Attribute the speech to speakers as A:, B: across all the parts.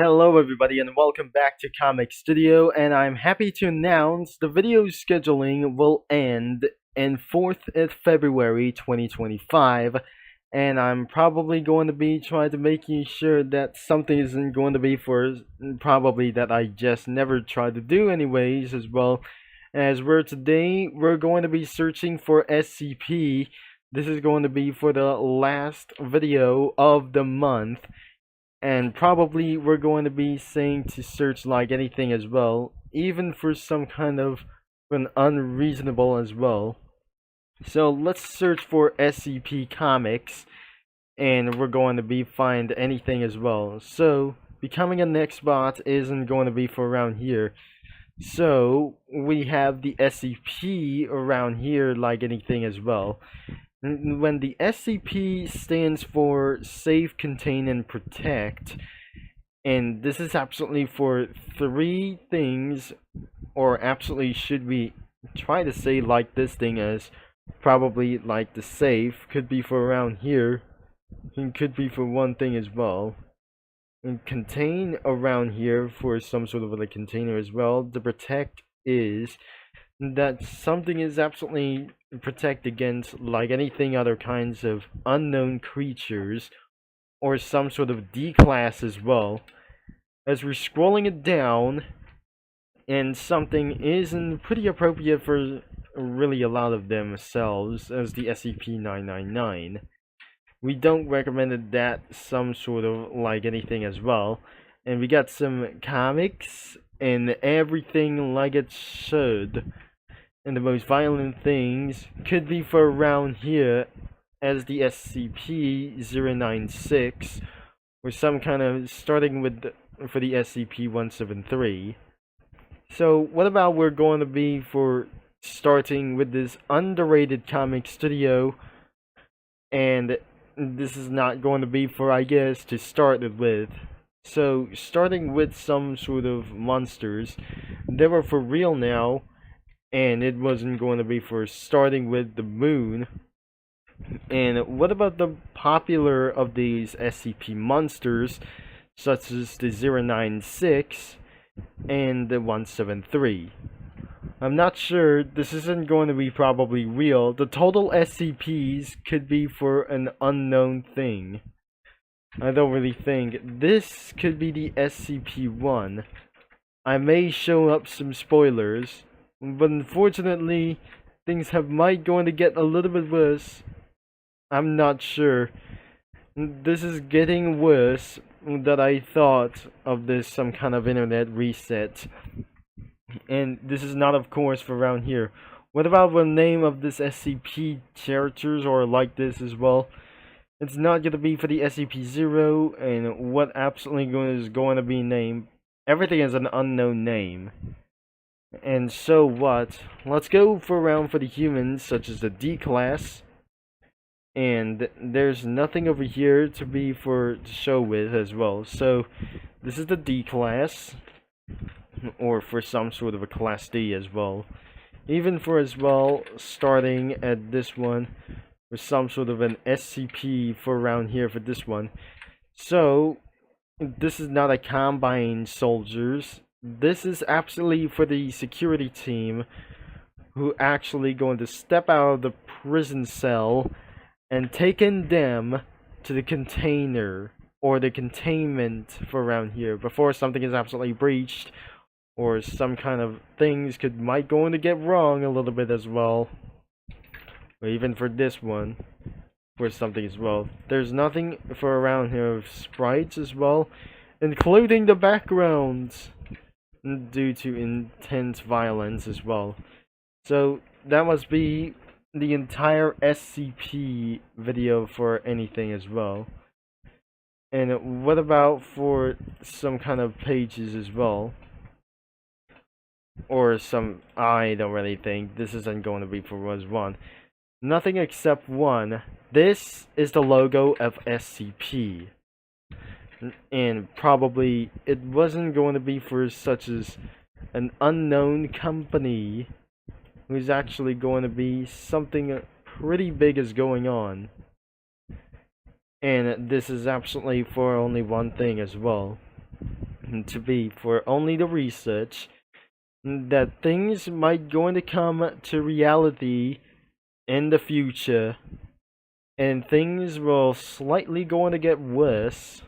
A: Hello everybody and welcome back to Comic Studio, and I'm happy to announce the video scheduling will end in 4th of February 2025, and I'm probably going to be trying to making sure that something isn't going to be for probably that I just never tried to do anyways, as well as we're going to be searching for SCP. This is going to be for the last video of the month, and probably we're going to be saying to search like anything as well, even for some kind of an unreasonable as well. So let's search for SCP Comics, and we're going to be find anything as well. So becoming a next bot isn't going to be for around here. So we have the SCP around here like anything as well. When the SCP stands for Save, Contain, and Protect, and this is absolutely for three things, or absolutely should we try to say like this thing as probably like the save, could be for around here, and could be for one thing as well. And contain around here for some sort of a container as well. The protect is that something is absolutely protect against like anything other kinds of unknown creatures or some sort of D class as well. As we're scrolling it down, and something isn't pretty appropriate for really a lot of themselves as the SCP-999. We don't recommend that some sort of like anything as well. And we got some comics and everything like it should. And the most violent things could be for around here as the SCP-096, or some kind of starting with for the SCP-173. So what about we're going to be for starting with this underrated comic studio, and this is not going to be for, I guess, to start it with. So starting with some sort of monsters, they were for real now, and it wasn't going to be for starting with the moon. And what about the popular of these SCP monsters, such as the 096 and the 173? I'm not sure, this isn't going to be probably real. The total SCPs could be for an unknown thing. I don't really think. This could be the SCP-1. I may show up some spoilers, but unfortunately, things might going to get a little bit worse. I'm not sure. This is getting worse than I thought of this some kind of internet reset. And this is not, of course, for around here. What about the name of this SCP characters or like this as well? It's not going to be for the SCP-0, and what absolutely is going to be named. Everything is an unknown name. And so what? Let's go for around for the humans, such as the D class. And there's nothing over here to be for to show with as well. So this is the D class, or for some sort of a class D as well. Even for as well, starting at this one with some sort of an SCP for around here for this one. So this is not a combine soldiers. This is absolutely for the security team who actually going to step out of the prison cell and taking them to the container or the containment for around here before something is absolutely breached, or some kind of things might going to get wrong a little bit as well. Or even for this one, for something as well. There's nothing for around here of sprites as well, including the backgrounds, due to intense violence as well. So that must be the entire SCP video for anything as well. And what about for some kind of pages as well? Or some, I don't really think this isn't going to be for was one. Nothing except one. This is the logo of SCP. And probably it wasn't going to be for such as an unknown company who's actually going to be something pretty big is going on. And this is absolutely for only one thing as well. to be for only the research, that things might going to come to reality in the future, and things will slightly going to get worse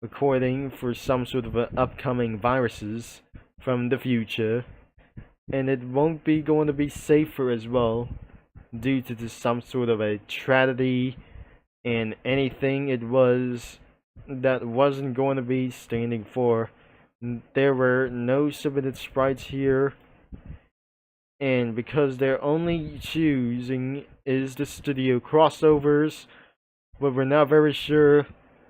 A: according for some sort of upcoming viruses from the future, and it won't be going to be safer as well due to some sort of a tragedy, and anything it was that wasn't going to be standing for. There were no submitted sprites here, and because they're only choosing is the studio crossovers, but we're not very sure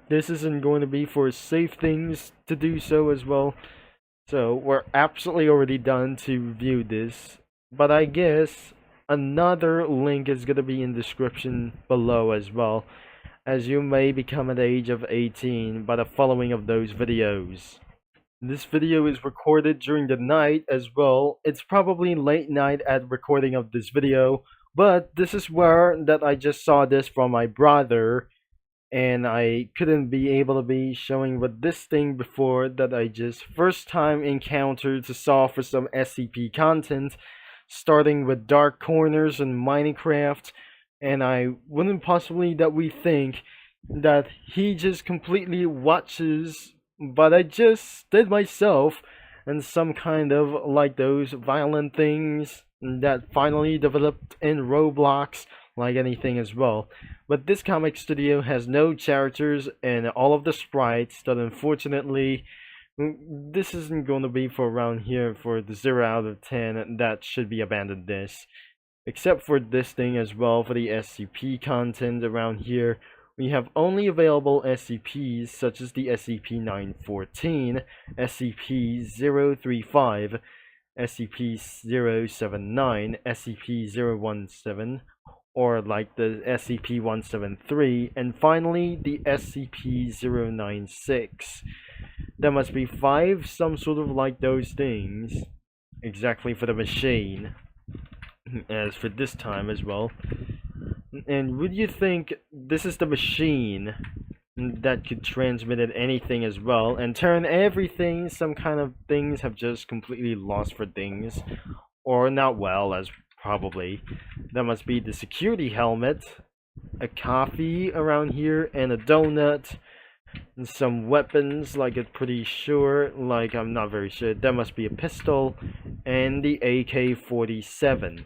A: this isn't going to be for safe things to do so as well. So we're absolutely already done to review this, but I guess another link is going to be in the description below as well, as you may become at the age of 18 by the following of those videos. This video is recorded during the night as well. It's probably late night at recording of this video, but this is where that I just saw this from my brother, and I couldn't be able to be showing with this thing before that I just first time encountered to saw for some SCP content, starting with Dark Corners and Minecraft, and I wouldn't possibly that we think that he just completely watches, but I just did myself, and some kind of like those violent things that finally developed in Roblox, like anything as well. But this comic studio has no characters and all of the sprites that unfortunately this isn't going to be for around here for the 0 out of 10 that should be abandoned this. Except for this thing as well for the SCP content around here. We have only available SCPs such as the SCP-914, SCP-035, SCP-079, SCP-017, or like the SCP-173, and finally the SCP-096. There must be 5 some sort of like those things, exactly for the machine, as for this time as well. And would you think this is the machine that could transmit anything as well, and turn everything, some kind of things have just completely lost for things, or not well as probably. That must be the security helmet, a coffee around here, and a donut, and some weapons, like I'm pretty sure, like I'm not very sure, that must be a pistol, and the AK-47.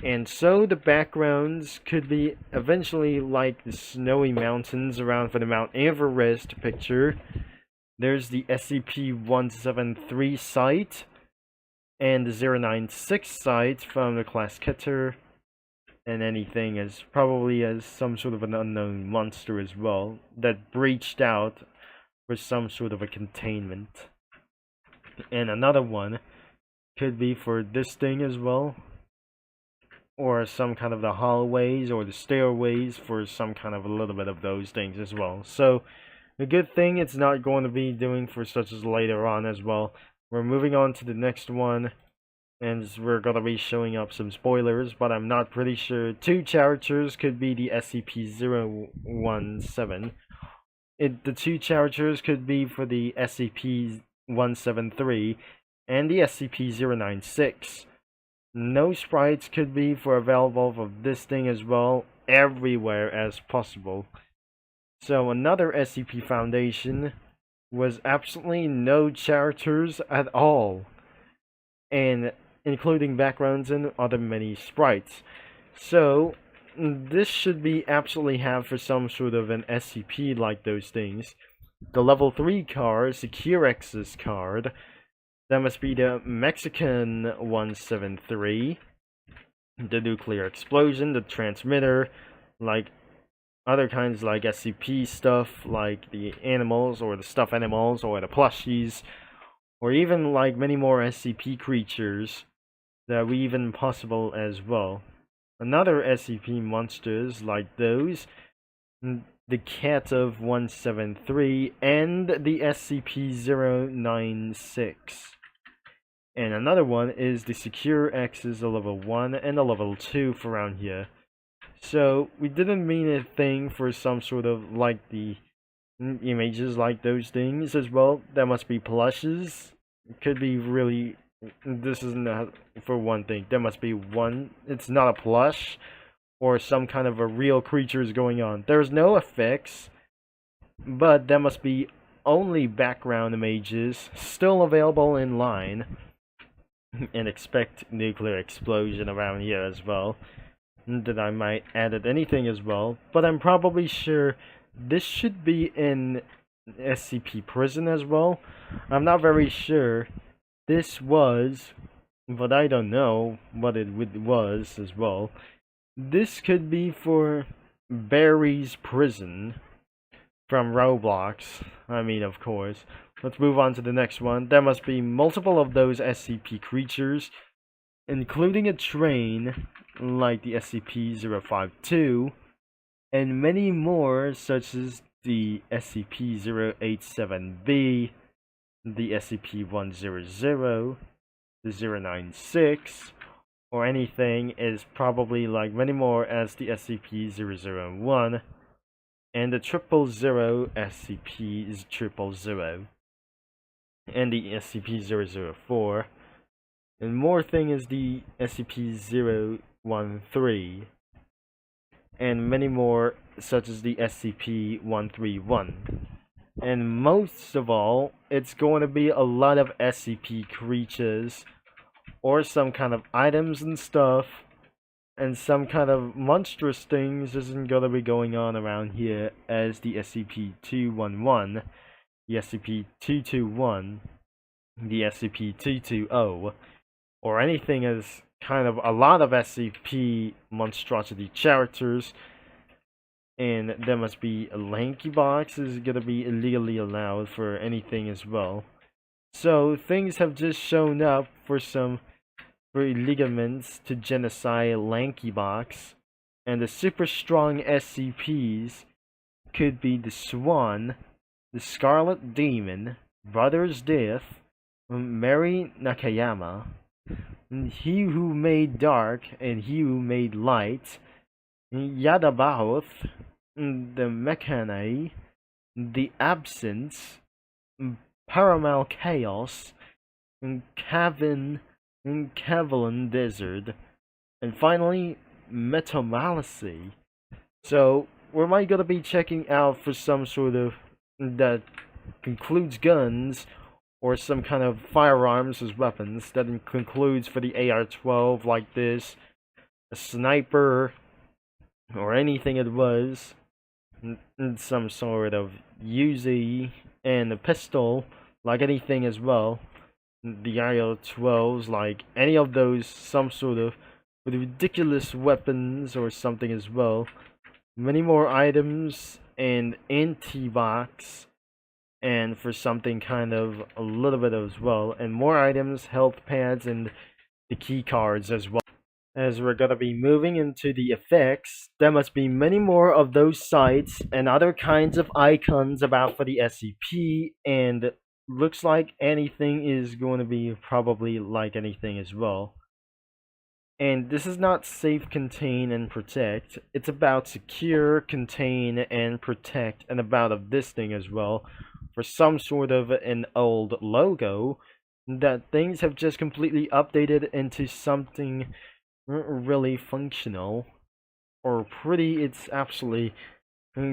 A: And so the backgrounds could be eventually like the snowy mountains around for the Mount Everest picture. There's the SCP-173 site, and the 096 site from the class Keter, and anything as probably as some sort of an unknown monster as well that breached out for some sort of a containment. And another one could be for this thing as well, or some kind of the hallways or the stairways for some kind of a little bit of those things as well. So a good thing it's not going to be doing for such as later on as well. We're moving on to the next one, and we're going to be showing up some spoilers, but I'm not pretty sure. 2 characters could be the SCP-017. The 2 characters could be for the SCP-173 and the SCP-096. No sprites could be for available for this thing as well, everywhere as possible. So another SCP Foundation was absolutely no characters at all, and including backgrounds and other many sprites. So this should be absolutely have for some sort of an SCP like those things. The level 3 card, Secure Access card, that must be the Mexican 173, the nuclear explosion, the transmitter, like other kinds like SCP stuff, like the animals or the stuffed animals or the plushies, or even like many more SCP creatures that are even possible as well. Another SCP monsters like those, the Cat of 173 and the SCP-096. And another one is the Secure Access of level 1 and a level 2 for around here. So we didn't mean a thing for some sort of like the images like those things as well. There must be plushes. It could be really. This is not for one thing. There must be one. It's not a plush or some kind of a real creature is going on. There's no effects, but there must be only background images still available in line. And expect nuclear explosion around here as well. That I might add anything as well, but I'm probably sure this should be in SCP prison as well. I'm not very sure. This was, but I don't know what it was as well. This could be for Barry's prison from Roblox. I mean, of course. Let's move on to the next one. There must be multiple of those SCP creatures, including a train like the SCP-052, and many more such as the SCP-087-B, the SCP-100, the 096, or anything is probably like many more as the SCP-001, and the 000 SCP-000, and the SCP-004, and more thing is the SCP-013, and many more such as the SCP-131. And most of all, it's going to be a lot of SCP creatures, or some kind of items and stuff, and some kind of monstrous things isn't going to be going on around here as the SCP-211, the SCP-221, the SCP-220, or anything as kind of a lot of SCP monstrosity characters. And there must be a lanky box is gonna be illegally allowed for anything as well. So things have just shown up for illegaments to genocide lanky box, and the super strong SCPs could be the Swan, the Scarlet Demon, Brother's Death, Mary Nakayama, He Who Made Dark and He Who Made Light, Yadabaoth, the Mechanae, the Absence, Paramal Chaos, Cavern, Cavalon Desert, and finally Metamalacy. So we might gonna be checking out for some sort of that concludes guns, or some kind of firearms as weapons. That concludes for the AR-12 like this, a sniper, or anything it was, some sort of Uzi, and a pistol, like anything as well. The AR-12s, like any of those, some sort of with ridiculous weapons or something as well. Many more items and anti-box, and for something kind of a little bit as well, and more items, health pads, and the key cards as well. As we're gonna be moving into the effects, there must be many more of those sites and other kinds of icons about for the SCP, and looks like anything is going to be probably like anything as well. And this is not save, contain, and protect. It's about secure, contain, and protect, and about of this thing as well. For some sort of an old logo, that things have just completely updated into something really functional, or pretty. It's absolutely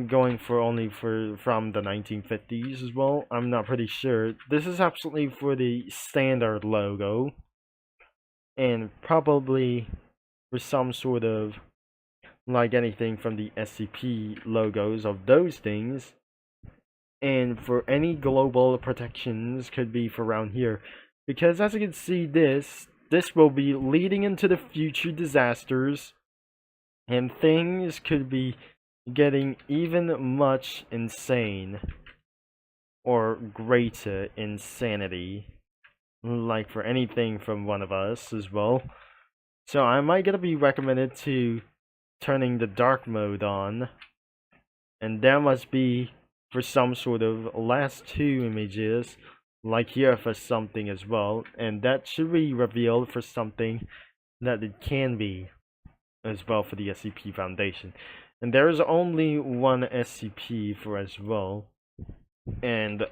A: going for only from the 1950s as well. I'm not pretty sure. This is absolutely for the standard logo, and probably for some sort of like anything from the SCP logos of those things, and for any global protections could be for around here, because as you can see, this will be leading into the future disasters, and things could be getting even much insane, or greater insanity, like for anything from one of us as well. So I might gonna be recommended to turning the dark mode on, and there must be for some sort of last two images like here for something as well, and that should be revealed for something that it can be as well for the SCP Foundation. And there is only one SCP for as well, and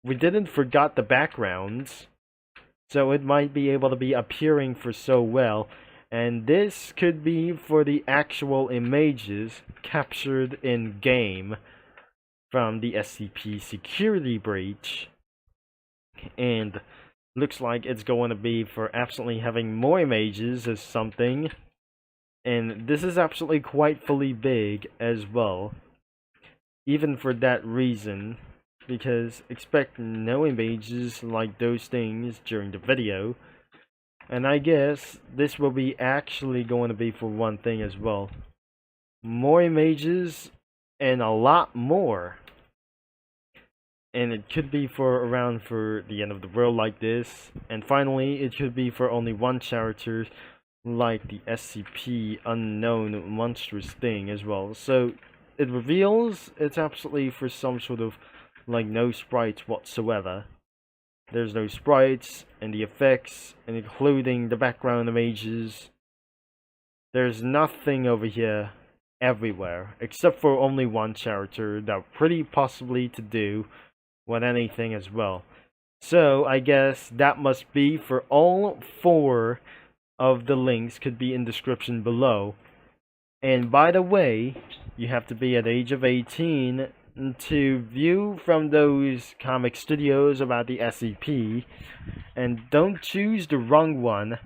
A: we didn't forgot the backgrounds, so it might be able to be appearing for so well. And this could be for the actual images captured in game from the SCP security breach, and looks like it's going to be for absolutely having more images as something. And this is absolutely quite fully big as well, even for that reason, because expect no images like those things during the video. And I guess this will be actually going to be for one thing as well. More images and a lot more. And it could be for around for the end of the world like this. And finally, it could be for only one character like the SCP unknown monstrous thing as well. So it reveals it's absolutely for some sort of like no sprites whatsoever. There's no sprites and the effects, and including the background images. There's nothing over here everywhere, except for only one character that pretty possibly to do with anything as well. So I guess that must be for all 4 of the links could be in description below. And by the way, you have to be at the age of 18 to view from those comic studios about the SCP, and don't choose the wrong one.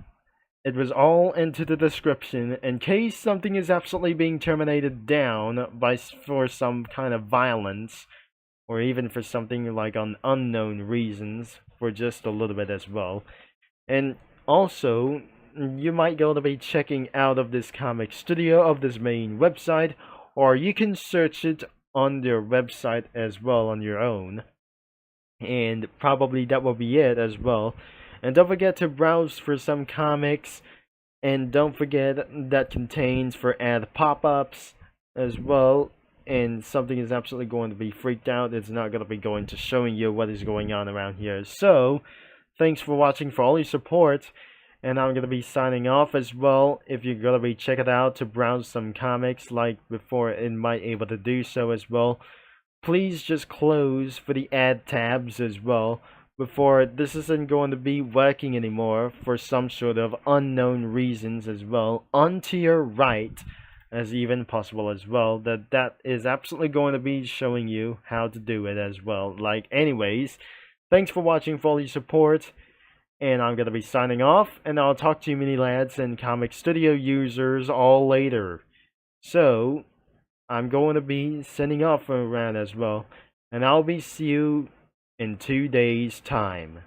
A: It was all into the description in case something is absolutely being terminated down by for some kind of violence, or even for something like on unknown reasons for just a little bit as well. And also, you might go to be checking out of this comic studio of this main website, or you can search it on their website as well on your own, and probably that will be it as well. And don't forget to browse for some comics, and don't forget that contains for ad pop-ups as well. And something is absolutely going to be freaked out. It's not going to be going to showing you what is going on around here. So thanks for watching, for all your support, and I'm going to be signing off as well. If you're going to be check it out to browse some comics like before, it might able to do so as well. Please just close for the ad tabs as well before this isn't going to be working anymore for some sort of unknown reasons as well. Onto your right as even possible as well, that is absolutely going to be showing you how to do it as well. Like, anyways, thanks for watching, for all your support, and I'm going to be signing off, and I'll talk to you mini lads and comic studio users all later. So I'm going to be sending off around as well, and I'll be see you in 2 days time.